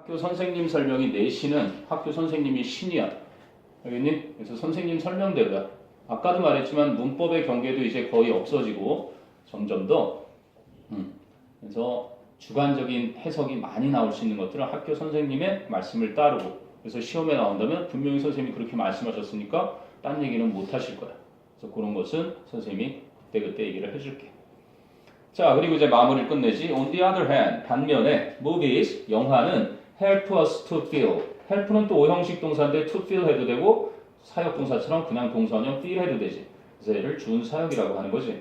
학교 선생님 설명이 내신은 학교 선생님이 신이야. 알겠니? 그래서 선생님 설명대로야. 아까도 말했지만 문법의 경계도 이제 거의 없어지고 점점 더 그래서 주관적인 해석이 많이 나올 수 있는 것들은 학교 선생님의 말씀을 따르고 그래서 시험에 나온다면 분명히 선생님이 그렇게 말씀하셨으니까 딴 얘기는 못 하실 거야. 그래서 그런 것은 선생님이 그때그때 얘기를 해줄게. 자, 그리고 이제 마무리를 끝내지. On the other hand, 반면에 movies, 영화는 help us to feel. help는 또 오형식 동사인데 to feel 해도 되고 사역동사처럼 그냥 동사원형 feel 해도 되지. 그래서 얘를 준 사역이라고 하는 거지.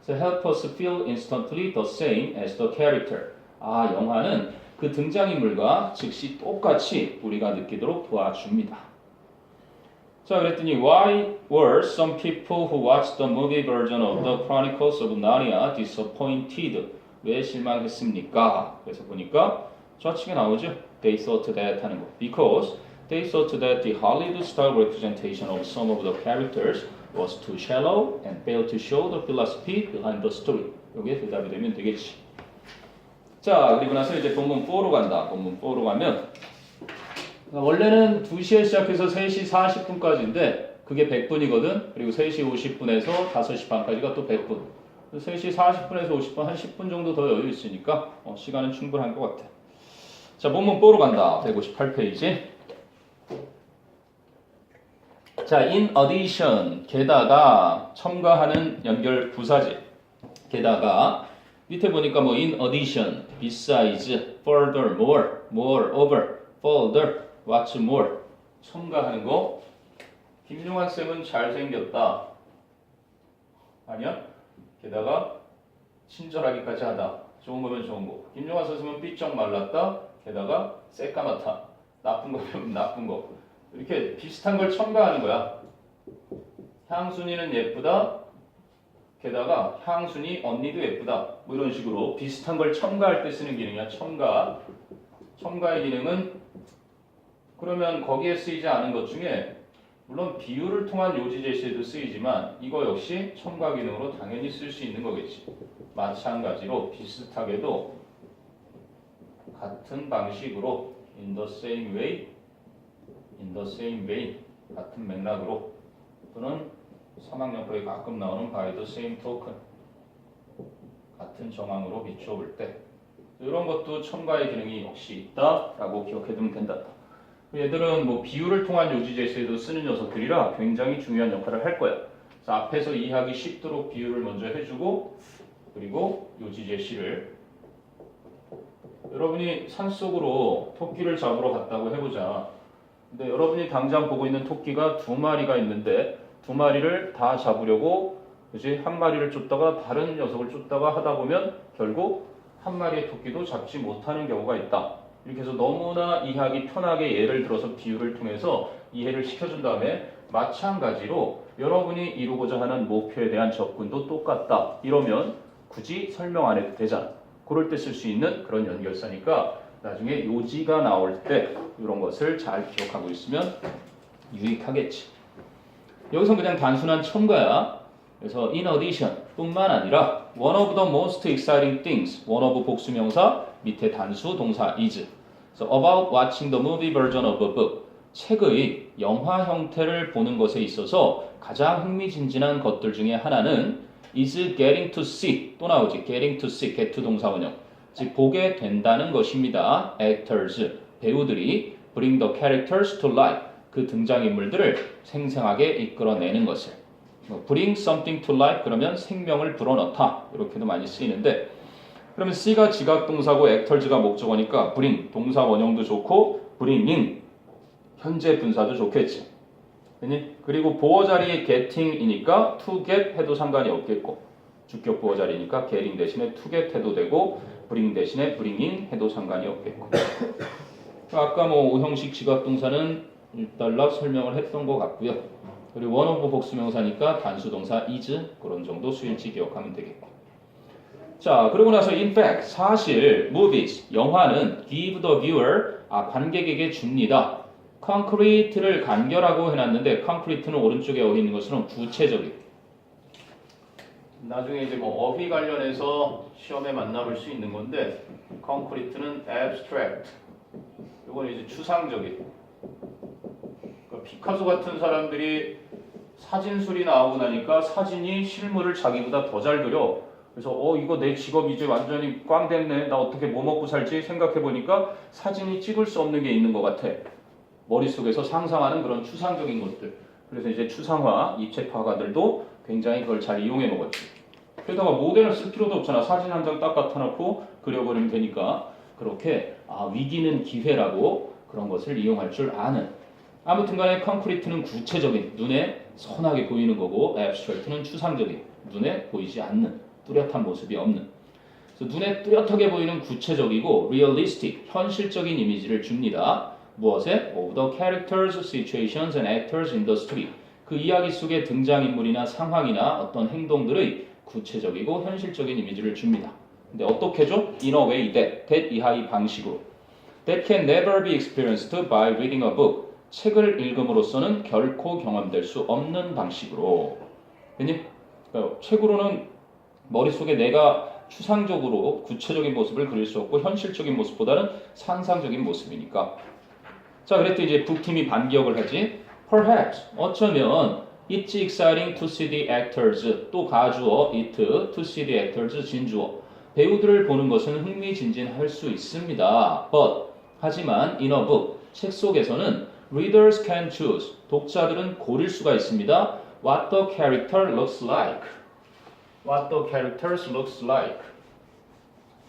So help us feel instantly the same as the character. 아, 영화는 그 등장인물과 즉시 똑같이 우리가 느끼도록 도와줍니다. 자, 그랬더니 why were some people who watched the movie version of the Chronicles of Narnia disappointed? 왜 실망했습니까? 그래서 보니까 좌측에 나오죠. They thought that 하는 거. Because they thought that the Hollywood-style representation of some of the characters was too shallow and failed to show the philosophy behind the story. 이게 대답이 되면 되겠지. 자, 그리고 나서 이제 본문 4로 간다. 본문 4로 가면 원래는 2시에 시작해서 3시 40분까지인데 그게 100분이거든. 그리고 3시 50분에서 5시 반까지가 또 100분. 3시 40분에서 50분, 한 10분 정도 더 여유 있으니까 시간은 충분한 것 같아. 자, 본문 4로 간다. 158페이지. 자, in addition, 게다가 첨가하는 연결 부사지. 게다가 밑에 보니까 뭐 in addition, besides, further, more, moreover, further, what's more 첨가하는 거. 김용환 쌤은 잘생겼다. 아니야? 게다가 친절하기까지 하다. 좋은 거면 좋은 거. 김용환 선생님은 삐쩍 말랐다. 게다가 새까맣다. 나쁜 거면 나쁜 거. 이렇게 비슷한 걸 첨가하는 거야. 향순이는 예쁘다. 게다가 향순이 언니도 예쁘다. 뭐 이런 식으로 비슷한 걸 첨가할 때 쓰는 기능이야. 첨가. 첨가의 기능은 그러면 거기에 쓰이지 않은 것 중에 물론 비유를 통한 요지 제시에도 쓰이지만 이거 역시 첨가 기능으로 당연히 쓸 수 있는 거겠지. 마찬가지로 비슷하게도 같은 방식으로 in the same way, in the same way 같은 맥락으로 또는 3학년표에 가끔 나오는 by the same token 같은 정황으로 비추어 볼 때 이런 것도 첨가의 기능이 역시 있다라고 기억해두면 된다. 얘들은 뭐 비유를 통한 요지 제시에도 쓰는 녀석들이라 굉장히 중요한 역할을 할 거야. 그래서 앞에서 이해하기 쉽도록 비유를 먼저 해주고 그리고 요지 제시를 여러분이 산속으로 토끼를 잡으러 갔다고 해보자. 근데 여러분이 당장 보고 있는 토끼가 2마리가 있는데 2마리를 다 잡으려고 그지? 한 마리를 쫓다가 다른 녀석을 쫓다가 하다 보면 결국 한 마리의 토끼도 잡지 못하는 경우가 있다. 이렇게 해서 너무나 이해하기 편하게 예를 들어서 비유를 통해서 이해를 시켜준 다음에 마찬가지로 여러분이 이루고자 하는 목표에 대한 접근도 똑같다. 이러면 굳이 설명 안 해도 되잖아. 그럴 때 쓸 수 있는 그런 연결사니까 나중에 요지가 나올 때 이런 것을 잘 기억하고 있으면 유익하겠지. 여기서 그냥 단순한 첨가야. 그래서 in addition 뿐만 아니라 one of the most exciting things, one of 복수명사 밑에 단수 동사 is. So about watching the movie version of a book. 책의 영화 형태를 보는 것에 있어서 가장 흥미진진한 것들 중에 하나는 is getting to see. 또 나오지. getting to see. get to 동사 원형. 즉 보게 된다는 것입니다. actors. 배우들이 bring the characters to life. 그 등장인물들을 생생하게 이끌어내는 것을. bring something to life 그러면 생명을 불어넣다. 이렇게도 많이 쓰이는데 그러면 C가 지각동사고 actors가 목적어니까 bring 동사 원형도 좋고 bringing 현재 분사도 좋겠지. 그리고 보어 자리에 getting이니까 to get 해도 상관이 없겠고 주격 보어 자리니까 getting 대신에 to get 해도 되고 bring 대신에 bringing 해도 상관이 없겠고 아까 뭐 오형식 지각동사는 일단락 설명을 했던 것 같고요. 그리고 one of 복수명사니까 단수동사 is 그런 정도 수일치 기억하면 되겠고. 자, 그러고 나서 in fact 사실 movies 영화는 give the viewer 관객에게 줍니다. concrete를 간결하고 해놨는데 concrete는 오른쪽에 어디 있는 것처럼 구체적이고 나중에 이제 뭐 어휘 관련해서 시험에 만나볼 수 있는 건데 concrete는 abstract 이건 이제 추상적인. 그러니까 피카소 같은 사람들이 사진술이 나오고 나니까 사진이 실물을 자기보다 더 잘 그려. 그래서 이거 내 직업 이제 완전히 꽝 됐네. 나 어떻게 뭐 먹고 살지 생각해 보니까 사진이 찍을 수 없는 게 있는 것 같아. 머릿속에서 상상하는 그런 추상적인 것들. 그래서 이제 추상화, 입체화가들도 굉장히 그걸 잘 이용해 먹었지. 게다가 모델을 쓸 필요도 없잖아. 사진 한 장 딱 갖다 놓고 그려버리면 되니까. 그렇게 위기는 기회라고 그런 것을 이용할 줄 아는. 아무튼 간에 콘크리트는 구체적인, 눈에 선하게 보이는 거고 앱스트랙트는 추상적인, 눈에 보이지 않는, 뚜렷한 모습이 없는. 그래서 눈에 뚜렷하게 보이는 구체적이고 realistic, 현실적인 이미지를 줍니다. 무엇에? Of the characters, situations and actors in the story. 그 이야기 속의 등장인물이나 상황이나 어떤 행동들의 구체적이고 현실적인 이미지를 줍니다. 근데 어떻게 줘? In a way that 이하의 방식으로. That can never be experienced by reading a book. 책을 읽음으로써는 결코 경험될 수 없는 방식으로. 그러니까 책으로는 머릿속에 내가 추상적으로 구체적인 모습을 그릴 수 없고 현실적인 모습보다는 상상적인 모습이니까. 자, 그랬더니 이제 북팀이 반기억을 하지. Perhaps, 어쩌면 It's exciting to see the actors. 또 가주어 it, to see the actors 진주어. 배우들을 보는 것은 흥미진진할 수 있습니다. But, 하지만 in a book, 책 속에서는 readers can choose. 독자들은 고를 수가 있습니다. What the character looks like. What the characters looks like.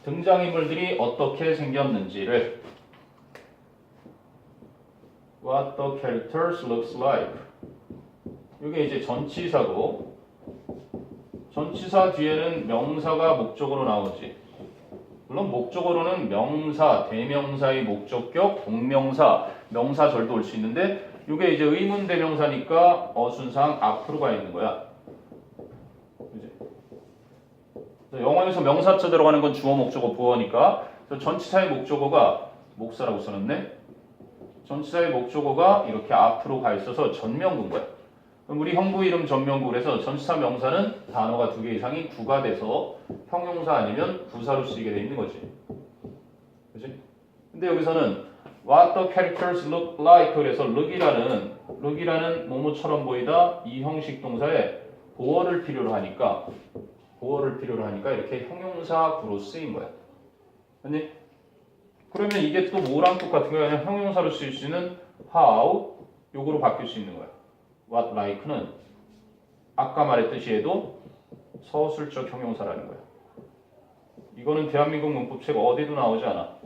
등장인물들이 어떻게 생겼는지를. What the characters looks like. 이게 이제 전치사고, 전치사 뒤에는 명사가 목적으로 나오지. 물론 목적어로는 명사, 대명사의 목적격, 동명사, 명사절도 올 수 있는데 이게 이제 의문 대명사니까 어순상 앞으로 가 있는 거야. 그치? 영어에서 명사자 들어가는 건 주어, 목적어, 보어니까 전치사의 목적어가 목사라고 써놨네. 전치사의 목적어가 이렇게 앞으로 가 있어서 전명구인 거야. 그럼 우리 형부 이름 전명구 그래서 전치사 명사는 단어가 2개 이상이 구가 돼서 형용사 아니면 부사로 쓰이게 돼 있는 거지. 그치? 근데 여기서는 What the characters look like 그래서 look이라는 뭐뭐처럼 보이다 이 형식 동사에 보어를 필요로 하니까 이렇게 형용사 구로 쓰인 거야. 아니? 그러면 이게 또 뭐랑 똑같은 거야? 그냥 형용사로 쓰일 수 있는 how 요거로 바뀔 수 있는 거야. What like는 아까 말했듯이 해도 서술적 형용사라는 거야. 이거는 대한민국 문법책 어디도 나오지 않아.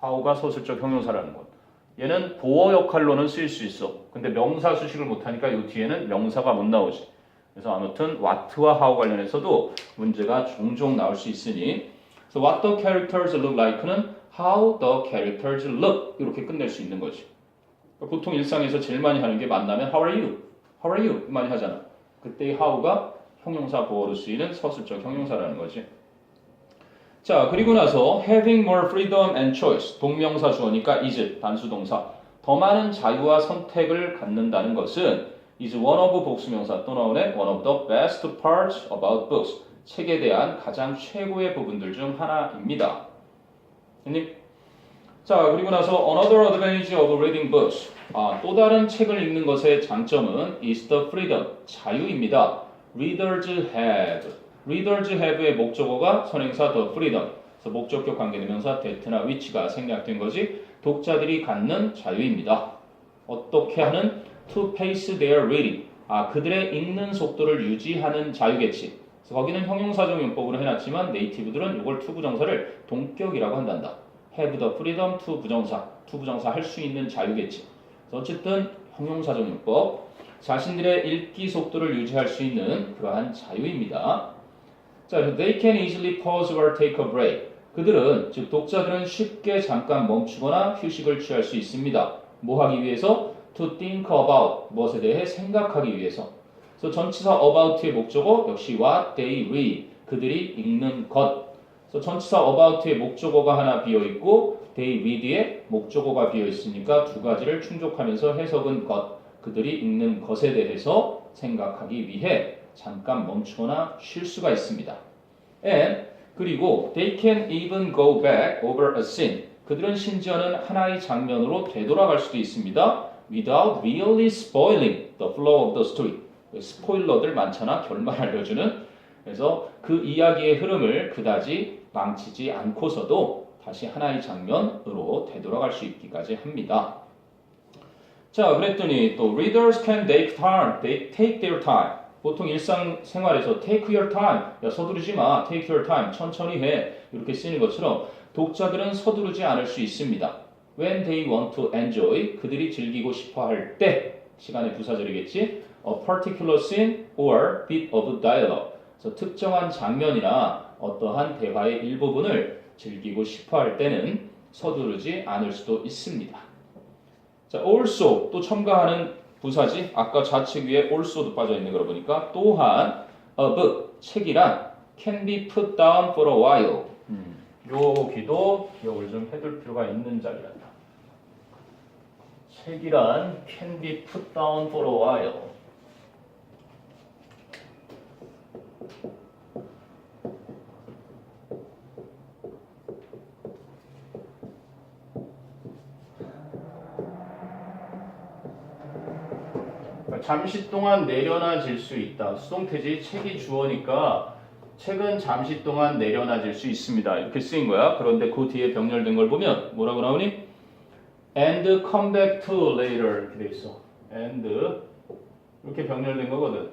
how가 서술적 형용사라는 것. 얘는 보어 역할로는 쓰일 수 있어. 근데 명사 수식을 못하니까 이 뒤에는 명사가 못 나오지. 그래서 아무튼 what와 how 관련해서도 문제가 종종 나올 수 있으니 그래서 what the characters look like는 how the characters look 이렇게 끝낼 수 있는 거지. 보통 일상에서 제일 많이 하는 게 만나면 how are you? How are you? 많이 하잖아. 그때 how가 형용사 보어로 쓰이는 서술적 형용사라는 거지. 자, 그리고 나서 having more freedom and choice 동명사 주어니까 is 단수동사 더 많은 자유와 선택을 갖는다는 것은 is one of 복수명사 또 나오네 one of the best parts about books 책에 대한 가장 최고의 부분들 중 하나입니다. 자, 그리고 나서 another advantage of reading books 또 다른 책을 읽는 것의 장점은 is the freedom 자유입니다. Readers have의 목적어가 선행사 the freedom 그래서 목적격 관계대명사 that나 which가 생략된 거지 독자들이 갖는 자유입니다. 어떻게 하는? to pace their reading 그들의 읽는 속도를 유지하는 자유겠지. 그래서 거기는 형용사적 용법으로 해놨지만 네이티브들은 이걸 to 부정사를 동격이라고 한단다. have the freedom to 부정사 할 수 있는 자유겠지. 그래서 어쨌든 형용사적 용법 자신들의 읽기 속도를 유지할 수 있는 그러한 자유입니다. 자, they can easily pause or take a break. 그들은 즉 독자들은 쉽게 잠깐 멈추거나 휴식을 취할 수 있습니다. 뭐 하기 위해서? To think about 무엇에 대해 생각하기 위해서. 그래서 전치사 about의 목적어 역시 what they read 그들이 읽는 것. 그래서 전치사 about의 목적어가 하나 비어 있고 they read의 목적어가 비어 있으니까 두 가지를 충족하면서 해석은 것. 그들이 읽는 것에 대해서 생각하기 위해 잠깐 멈추거나 쉴 수가 있습니다. And 그리고 they can even go back over a scene. 그들은 심지어는 하나의 장면으로 되돌아갈 수도 있습니다. Without really spoiling the flow of the story. 스포일러들 많잖아. 결말 알려주는. 그래서 그 이야기의 흐름을 그다지 망치지 않고서도 다시 하나의 장면으로 되돌아갈 수 있기까지 합니다. 자, 그랬더니 또 readers can take time, they take their time. 보통 일상생활에서 take your time, 야 서두르지 마, take your time, 천천히 해 이렇게 쓰는 것처럼 독자들은 서두르지 않을 수 있습니다. When they want to enjoy, 그들이 즐기고 싶어 할 때, 시간의 부사절이겠지? A particular scene or bit of dialogue. 그래서 특정한 장면이나 어떠한 대화의 일부분을 즐기고 싶어 할 때는 서두르지 않을 수도 있습니다. 자, also 또 첨가하는 부사지. 아까 좌측 위에 also도 빠져 있는 걸 보니까 또한 a book 책이란 can be put down for a while. 여기도 기억을 좀 해둘 필요가 있는 자리란다. 책이란 can be put down for a while. 잠시 동안 내려놔질 수 있다. 수동태지 책이 주어니까 책은 잠시 동안 내려놔질 수 있습니다. 이렇게 쓰인 거야. 그런데 그 뒤에 병렬된 걸 보면 뭐라고 나오니? And come back to later 이렇게 돼 있어. And 이렇게 병렬된 거거든.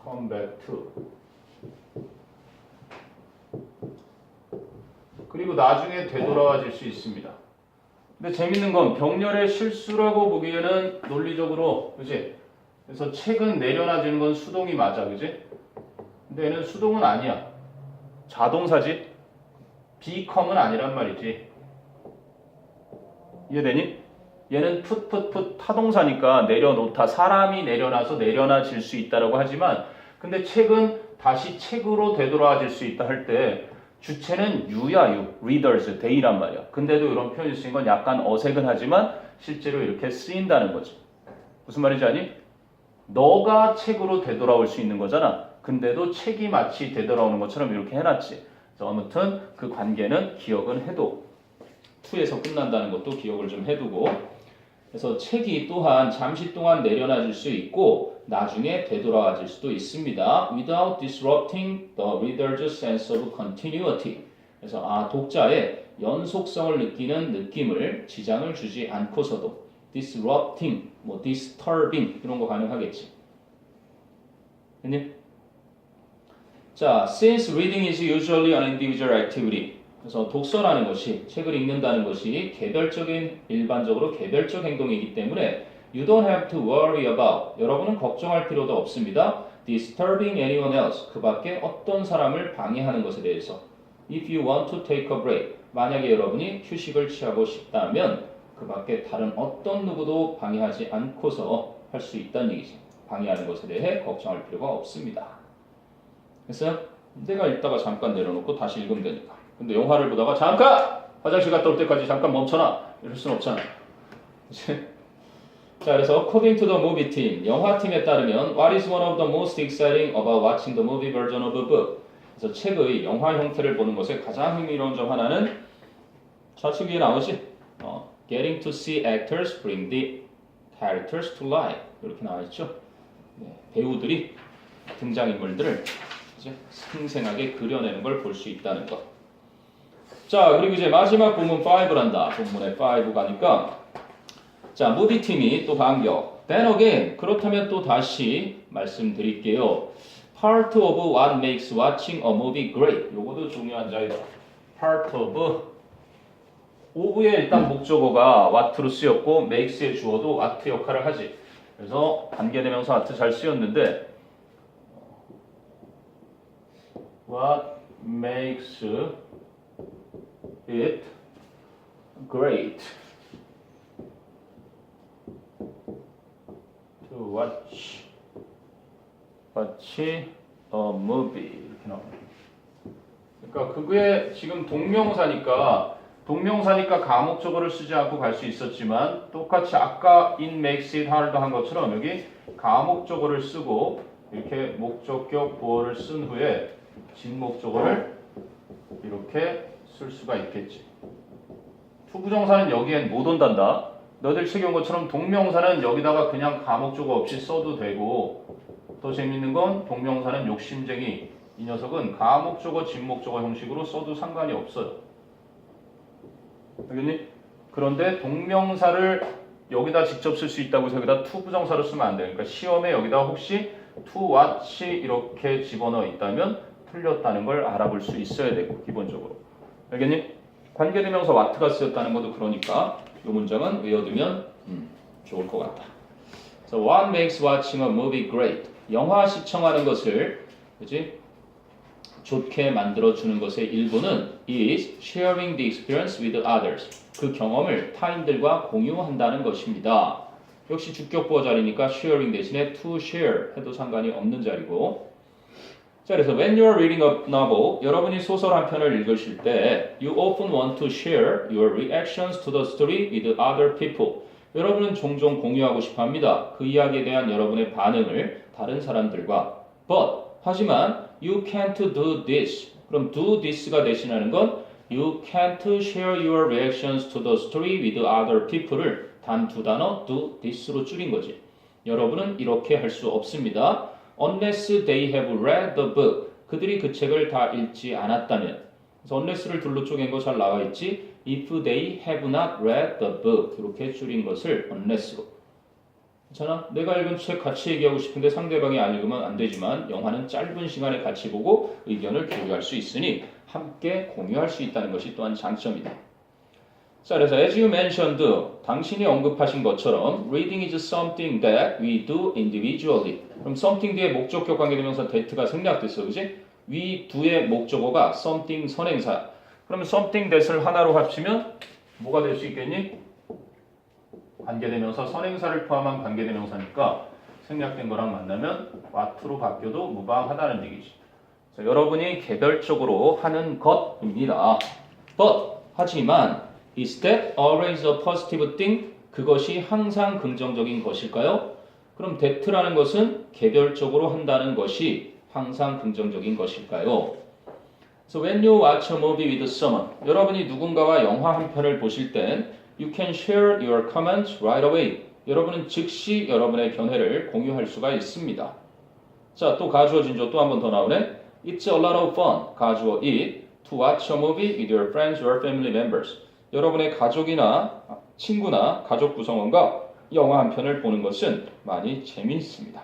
Come back to. 그리고 나중에 되돌아와질 수 있습니다. 근데 재밌는 건 병렬의 실수라고 보기에는 논리적으로, 그치? 그래서 책은 내려놔지는 건 수동이 맞아, 그치? 근데 얘는 수동은 아니야. 자동사지? become은 아니란 말이지. 이해되니? 얘는 put 타동사니까 내려놓다. 사람이 내려놔서 내려놔질 수 있다라고 하지만, 근데 책은 다시 책으로 되돌아와질 수 있다 할 때 주체는 you야, you, readers, they란 말이야. 근데도 이런 표현이 쓰인 건 약간 어색은 하지만 실제로 이렇게 쓰인다는 거지. 무슨 말인지 아니? 너가 책으로 되돌아올 수 있는 거잖아. 근데도 책이 마치 되돌아오는 것처럼 이렇게 해놨지. 그래서 아무튼 그 관계는 기억은 해도 to에서 끝난다는 것도 기억을 좀 해두고, 그래서 책이 또한 잠시 동안 내려놔질 수 있고 나중에 되돌아와질 수도 있습니다. Without disrupting the reader's sense of continuity. 그래서 독자의 연속성을 느끼는 느낌을 지장을 주지 않고서도 disrupting, disturbing 이런 거 가능하겠지. 됐니? 자, since reading is usually an individual activity. 그래서 독서라는 것이, 책을 읽는다는 것이 일반적으로 개별적 행동이기 때문에 you don't have to worry about, 여러분은 걱정할 필요도 없습니다. disturbing anyone else, 그 밖에 어떤 사람을 방해하는 것에 대해서. if you want to take a break, 만약에 여러분이 휴식을 취하고 싶다면 그 밖에 다른 어떤 누구도 방해하지 않고서 할 수 있다는 얘기지. 방해하는 것에 대해 걱정할 필요가 없습니다. 그래서 내가 읽다가 잠깐 내려놓고 다시 읽으면 되니까. 근데 영화를 보다가 잠깐! 화장실 갔다 올 때까지 잠깐 멈춰놔! 이럴 순 없잖아. 그치? 자, 그래서 according to the movie team, 영화팀에 따르면 What is one of the most exciting about watching the movie version of a book? 그래서 책의 영화 형태를 보는 것에 가장 흥미로운 점 하나는 좌측 위에 나오지? Getting to see actors bring the characters to life. 이렇게 나와있죠? 네, 배우들이 등장인물들을 이제 생생하게 그려내는 걸 볼 수 있다는 것. 자, 그리고 이제 마지막 본문 5란다. 본문에 5 가니까 자, 무비팀이 또 반격. Then again, 그렇다면 또 다시 말씀드릴게요. Part of what makes watching a movie great. 요거도 중요한 자이다. Part of of의 일단 목적어가 what로 쓰였고 makes의 주어도 what 역할을 하지. 그래서 관계대명사 what 잘 쓰였는데 what makes it great to watch a movie 이렇게 나옵니다. 그러니까 그게 지금 동명사니까 가목적어를 쓰지 않고 갈 수 있었지만 똑같이 아까 it makes it hard 한 것처럼 여기 가목적어를 쓰고 이렇게 목적격 보어를 쓴 후에 진목적어를 이렇게 쓸 수가 있겠지. 투부정사는 여기엔 못 온단다. 너들 책에 온 것처럼 동명사는 여기다가 그냥 가목조거 없이 써도 되고 더 재밌는 건 동명사는 욕심쟁이. 이 녀석은 가목조거, 진목조거 형식으로 써도 상관이 없어요. 알겠니? 그런데 동명사를 여기다 직접 쓸 수 있다고 해서 여기다 투부정사로 쓰면 안 돼요. 그러니까 시험에 여기다 혹시 to, what이 이렇게 집어넣어 있다면 틀렸다는 걸 알아볼 수 있어야 되고 기본적으로. 알겠니? 관계대명사 what가 쓰였다는 것도 그러니까 이 문장은 외워두면 좋을 것 같다. So what makes watching a movie great? 영화 시청하는 것을 그치? 좋게 만들어주는 것의 일부는 is sharing the experience with others. 그 경험을 타인들과 공유한다는 것입니다. 역시 주격보어 자리니까 sharing 대신에 to share 해도 상관이 없는 자리고. 자, 그래서 when you are reading a novel, 여러분이 소설 한 편을 읽으실 때 you often want to share your reactions to the story with other people. 여러분은 종종 공유하고 싶어 합니다. 그 이야기에 대한 여러분의 반응을 다른 사람들과. But, 하지만 you can't do this. 그럼 do this가 대신하는 건 you can't share your reactions to the story with other people를 단 두 단어 do this로 줄인 거지. 여러분은 이렇게 할 수 없습니다. Unless they have read the book. 그들이 그 책을 다 읽지 않았다면. 그래서 unless를 둘로 쪼갠 거 잘 나와 있지. If they have not read the book. 이렇게 줄인 것을 unless로. 괜찮아? 내가 읽은 책 같이 얘기하고 싶은데 상대방이 안 읽으면 안 되지만 영화는 짧은 시간에 같이 보고 의견을 교류할 수 있으니 함께 공유할 수 있다는 것이 또한 장점이다. 자, 그래서 as you mentioned, 당신이 언급하신 것처럼 reading is something that we do individually. 그럼 something 뒤에 목적격 관계대명사 that가 생략됐어, 그지? we do의 목적어가 something 선행사. 그러면 something that을 하나로 합치면 뭐가 될 수 있겠니? 관계대명사 선행사를 포함한 관계대명사니까 생략된 거랑 만나면 what로 바뀌어도 무방하다는 얘기지. 자, 여러분이 개별적으로 하는 것입니다. But, 하지만 is that always a positive thing? 그것이 항상 긍정적인 것일까요? 그럼 that라는 것은 개별적으로 한다는 것이 항상 긍정적인 것일까요? So when you watch a movie with someone, 여러분이 누군가와 영화 한 편을 보실 땐 You can share your comments right away. 여러분은 즉시 여러분의 견해를 공유할 수가 있습니다. 자, 또 가주어 진조 또 한 번 더 나오네. It's a lot of fun. 가주어 it. To watch a movie with your friends or family members. 여러분의 가족이나 친구나 가족 구성원과 영화 한 편을 보는 것은 많이 재미있습니다.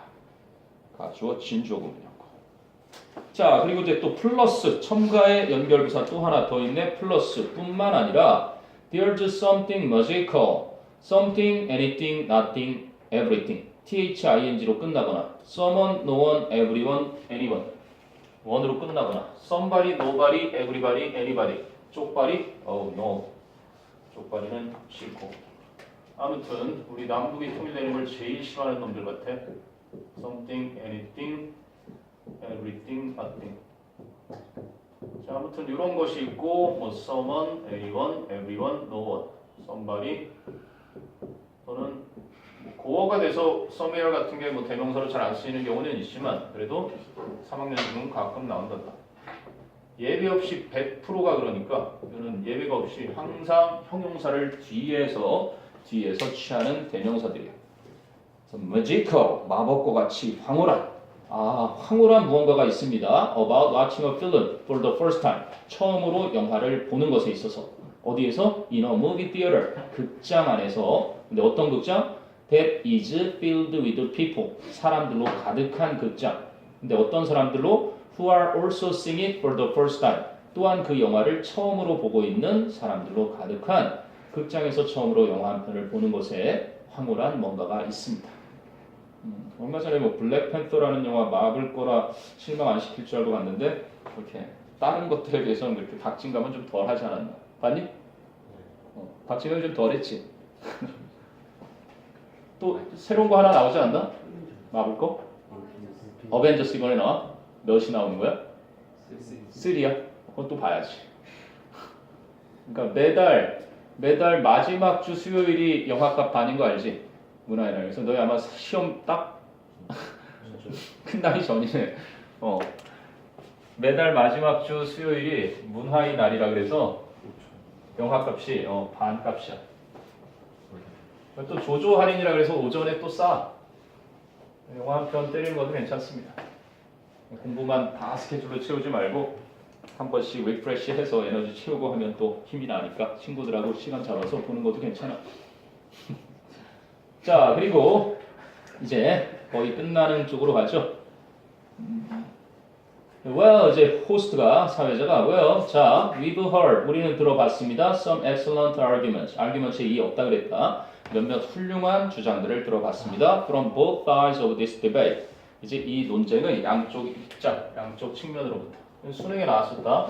가주어 진조군요. 자, 그리고 이제 또 플러스 첨가의 연결부사 또 하나 더 있네. 플러스 뿐만 아니라 There's something magical, something, anything, nothing, everything. thing로 끝나거나 someone, no one, everyone, anyone. 원으로 끝나거나 somebody, nobody, everybody, anybody. 쪽발이, oh no. 쪽발이는 싫고. 아무튼 우리 남북이 통일되는 걸 제일 싫어하는 놈들 같아. Something, anything, everything, nothing. 자, 아무튼 이런 것이 있고 뭐 someone, anyone, everyone, no one, somebody 또는 뭐 고어가 돼서 somewhere 같은 게 뭐 대명사로 잘 안 쓰이는 경우는 있지만 그래도 3학년 지금 가끔 나온단다. 예외 없이 100%가 그러니까 이거는 예외가 없이 항상 형용사를 뒤에서 취하는 대명사들이에요. magical, 마법과 같이 황홀한 황홀한 무언가가 있습니다. About watching a film for the first time. 처음으로 영화를 보는 것에 있어서. 어디에서? In a movie theater. 극장 안에서. 근데 어떤 극장? That is filled with people. 사람들로 가득한 극장. 근데 어떤 사람들로? Who are also seeing it for the first time. 또한 그 영화를 처음으로 보고 있는 사람들로 가득한 극장에서 처음으로 영화 한 편을 보는 것에 황홀한 뭔가가 있습니다. 얼마 전에 뭐 블랙팬서라는 영화 마블 거라 실망 안 시킬 줄 알고 봤는데 그렇게 다른 것들에 비해서는 그렇게 박진감은 좀 덜 하지 않았나? 봤니? 박진감이 좀 덜했지. 또 새로운 거 하나 나오지 않나? 마블 거? 어벤져스 이번에 나와? 몇이 나오는 거야? 3야? 그건 또 봐야지. 그러니까 매달 마지막 주 수요일이 영화값 반인 거 알지? 문화예나. 그래서 너희 아마 시험 딱 끝나기 전이네. 매달 마지막 주 수요일이 문화의 날이라 그래서 영화값이 반값이야. 또 조조 할인이라 그래서 오전에 또 싸. 영화 한 편 때리는 것도 괜찮습니다. 공부만 다 스케줄로 채우지 말고 한 번씩 리프레시 해서 에너지 채우고 하면 또 힘이 나니까 친구들하고 시간 잡아서 보는 것도 괜찮아. 자, 그리고 이제 거의 끝나는 쪽으로 가죠. Well, 이제 호스트가 사회자가 well, 자, we've heard, 우리는 들어봤습니다. Some excellent arguments. arguments에 이 없다 그랬다. 몇몇 훌륭한 주장들을 들어봤습니다. From both sides of this debate. 이제 이 논쟁의 양쪽 입장, 양쪽 측면으로부터. 수능에 나왔었다.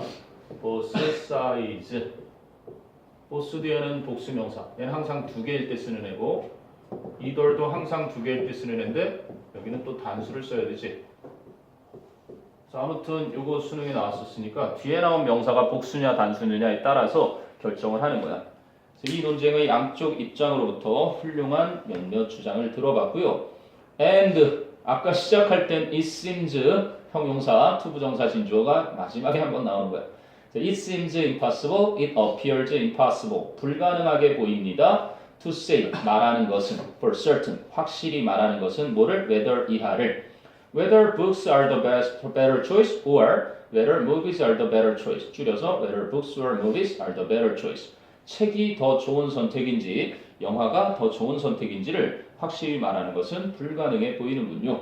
both sides. both 뒤에는 복수명사. 얘는 항상 두 개일 때 쓰는 애고 either도 항상 두 개일 때 쓰는 애인데 여기는 또 단수를 써야 되지. 자, 아무튼 요거 수능에 나왔었으니까 뒤에 나온 명사가 복수냐 단수느냐에 따라서 결정을 하는 거야. 그래서 이 논쟁의 양쪽 입장으로부터 훌륭한 몇몇 주장을 들어봤고요. And 아까 시작할 땐 it seems 형용사 투부정사 진주어가 마지막에 한번 나오는 거야. It seems impossible, it appears impossible. 불가능하게 보입니다. To say 말하는 것은 for certain 확실히 말하는 것은 뭐를 whether 이하를 whether books are the better choice or whether movies are the better choice. 줄여서 whether books or movies are the better choice. 책이 더 좋은 선택인지 영화가 더 좋은 선택인지를 확실히 말하는 것은 불가능해 보이는군요.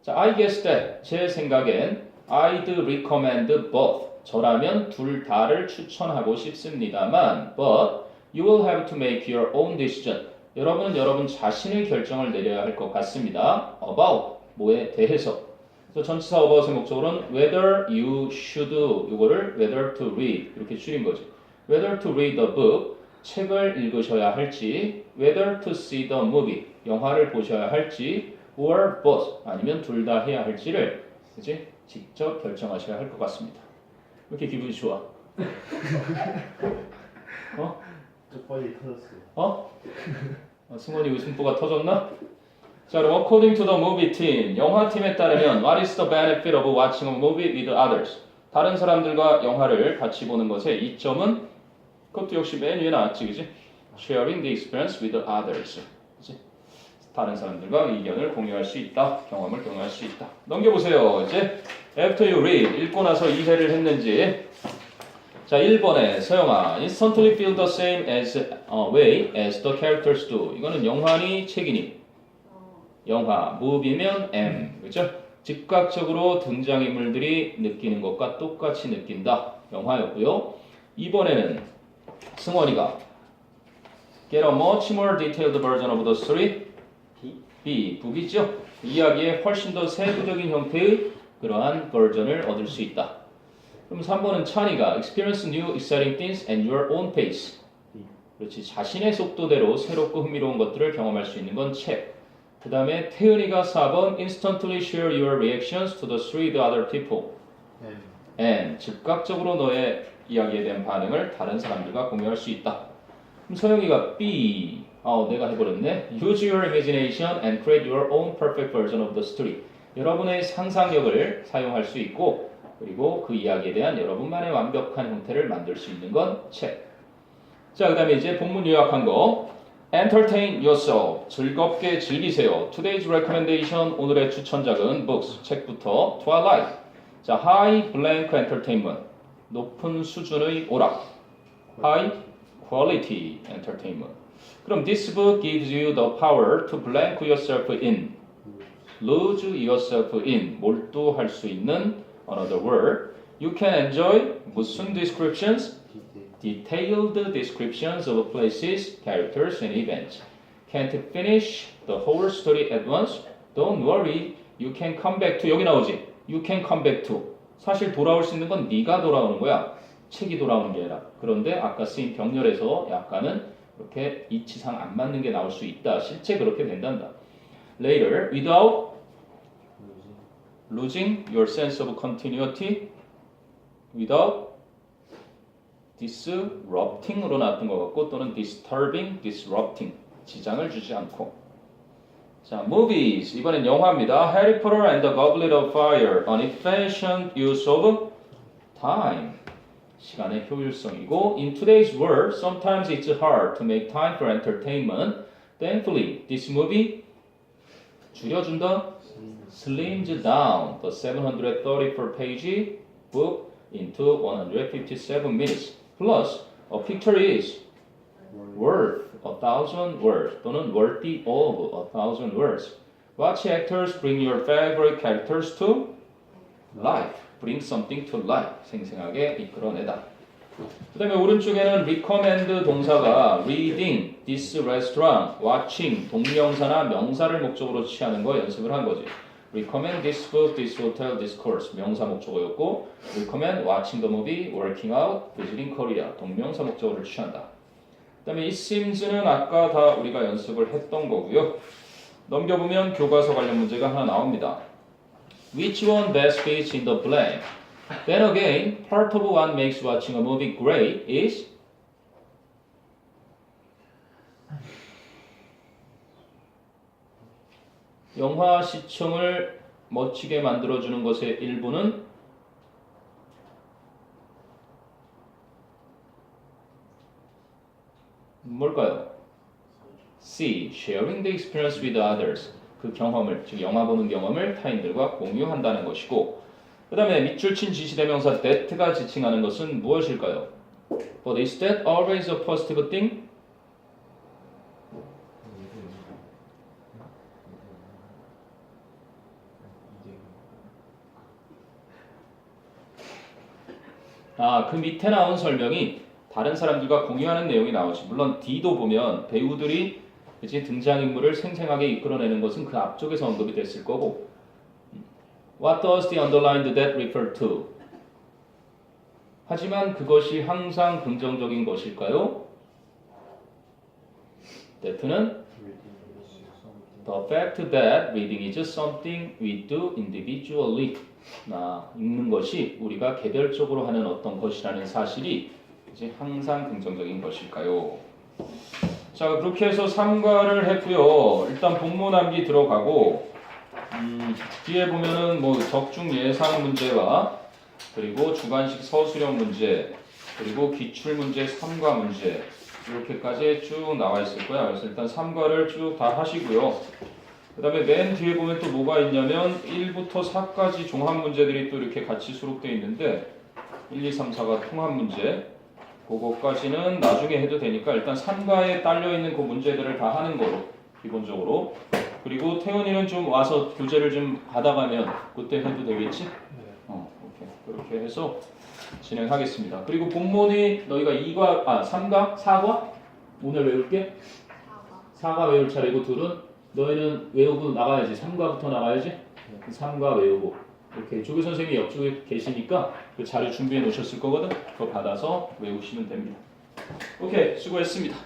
자, I guess that 제 생각엔 I'd recommend both. 저라면 둘 다를 추천하고 싶습니다만 but you will have to make your own decision. 여러분은 여러분 자신의 결정을 내려야 할 것 같습니다. About 뭐에 대해서. 그래서 전치사 about의 목적으로는 whether you should 이거를 whether to read 이렇게 줄인 거지. whether to read the book 책을 읽으셔야 할지 whether to see the movie 영화를 보셔야 할지 or both 아니면 둘 다 해야 할지를 그치? 직접 결정하셔야 할 것 같습니다. 왜 이렇게 기분이 좋아? 어? 빨리 터졌어요. 승원이 웃음보가 터졌나? 자, 그럼 according to the movie team, 영화팀에 따르면 what is the benefit of watching a movie with others? 다른 사람들과 영화를 같이 보는 것의 이점은 그것도 역시 맨 위에 나왔지, 그지? Sharing the experience with others. 그지? 다른 사람들과 의견을 공유할 수 있다, 경험을 공유할 수 있다. 넘겨보세요. 이제 after you read, 읽고 나서 이해를 했는지. 자, 1번에 서영아, instantly feel the same as way as the characters do. 이거는 영화니 책이니? 영화, movie면 am, 그렇죠? 즉각적으로 등장인물들이 느끼는 것과 똑같이 느낀다. 영화였고요. 2번에는 승원이가 get a much more detailed version of the story. B, 북이죠? 이야기의 훨씬 더 세부적인 형태의 그러한 버전을 얻을 수 있다. 그럼 3번은 찬이가 experience new exciting things at your own pace. 그렇지, 자신의 속도대로 새롭고 흥미로운 것들을 경험할 수 있는 건 책. 그 다음에 태은이가 4번 instantly share your reactions to the story with other people. and 즉각적으로 너의 이야기에 대한 반응을 다른 사람들과 공유할 수 있다. 그럼 서영이가 B, 내가 해버렸네. Use your imagination and create your own perfect version of the story. 여러분의 상상력을 사용할 수 있고 그리고 그 이야기에 대한 여러분만의 완벽한 형태를 만들 수 있는 건 책. 자, 그 다음에 이제 본문 요약한 거. Entertain yourself. 즐겁게 즐기세요. Today's recommendation. 오늘의 추천작은 books. 책부터 Twilight. 자, high blank entertainment. 높은 수준의 오락. High quality entertainment. 그럼 this book gives you the power to blank yourself in. lose yourself in. 몰두할 수 있는 another word. You can enjoy 무슨 descriptions? Detailed descriptions of places, characters, and events. Can't finish the whole story at once? Don't worry, you can come back to. 여기 나오지? You can come back to. 사실 돌아올 수 있는 건 네가 돌아오는 거야. 책이 돌아오는 게 아니라. 그런데 아까 쓰인 병렬에서 약간은 이렇게 이치상 안 맞는 게 나올 수 있다. 실제 그렇게 된단다. Later, without losing your sense of continuity, without disrupting으로 나왔던 것 같고 또는 disturbing, disrupting 지장을 주지 않고 자, movies. 이번엔 영화입니다. Harry Potter and the Goblet of Fire. An efficient use of time. 시간의 효율성이고 In today's world, sometimes it's hard to make time for entertainment. Thankfully, this movie 줄여준다. Slims down the 734-page book into 157 minutes. Plus, a picture is worth 1,000 words 또는 worthy of 1,000 words. Watch actors bring your favorite characters to life. Bring something to life. 생생하게 이끌어내다. 그 다음에 오른쪽에는 recommend 동사가 reading, this restaurant, watching 동명사나 명사를 목적으로 취하는 거 연습을 한 거지. recommend this book, this hotel, this course 명사 목적어였고 recommend watching the movie, working out, visiting Korea 동명사 목적어를 취한다. 그 다음에 it semes는 아까 다 우리가 연습을 했던 거고요. 넘겨보면 교과서 관련 문제가 하나 나옵니다. Which one best fits in the blank? Then again, part of what makes watching a movie great is 영화 시청을 멋지게 만들어주는 것의 일부는 뭘까요? C. Sharing the experience with others. 그 경험을, 즉 영화 보는 경험을 타인들과 공유한다는 것이고 그 다음에 밑줄 친 지시대명사 that가 지칭하는 것은 무엇일까요? But is that always a positive thing? 그 밑에 나온 설명이 다른 사람들과 공유하는 내용이 나오지. 물론 D도 보면 배우들이 그치, 등장인물을 생생하게 이끌어내는 것은 그 앞쪽에서 언급이 됐을 거고 What does the underlined that refer to? 하지만 그것이 항상 긍정적인 것일까요? that는 The fact that reading is something we do individually. 읽는 것이 우리가 개별적으로 하는 어떤 것이라는 사실이 이제 항상 긍정적인 것일까요? 자, 그렇게 해서 3과를 했고요. 일단 본문 암기 들어가고 뒤에 보면은 뭐 적중 예상 문제와 그리고 주관식 서술형 문제 그리고 기출 문제 3과 문제 이렇게까지 쭉 나와 있을 거야. 그래서 일단 3과를 쭉 다 하시고요. 그 다음에 맨 뒤에 보면 또 뭐가 있냐면 1부터 4까지 종합 문제들이 또 이렇게 같이 수록되어 있는데 1, 2, 3, 4가 통합 문제 그거까지는 나중에 해도 되니까 일단 3과에 딸려있는 그 문제들을 다 하는 거로 기본적으로 그리고 태연이는 좀 와서 교재를 좀 받아가면 그때 해도 되겠지? 오케이. 그렇게 해서 진행하겠습니다. 그리고 본문이 너희가 3과? 4과? 오늘 외울게? 4과 외울 차례고 둘은 너희는 외우고 나가야지. 3과부터 나가야지. 3과 외우고 이렇게 조교 선생님이 옆쪽에 계시니까 그 자료 준비해 놓으셨을 거거든. 그거 받아서 외우시면 됩니다. 오케이, 수고했습니다.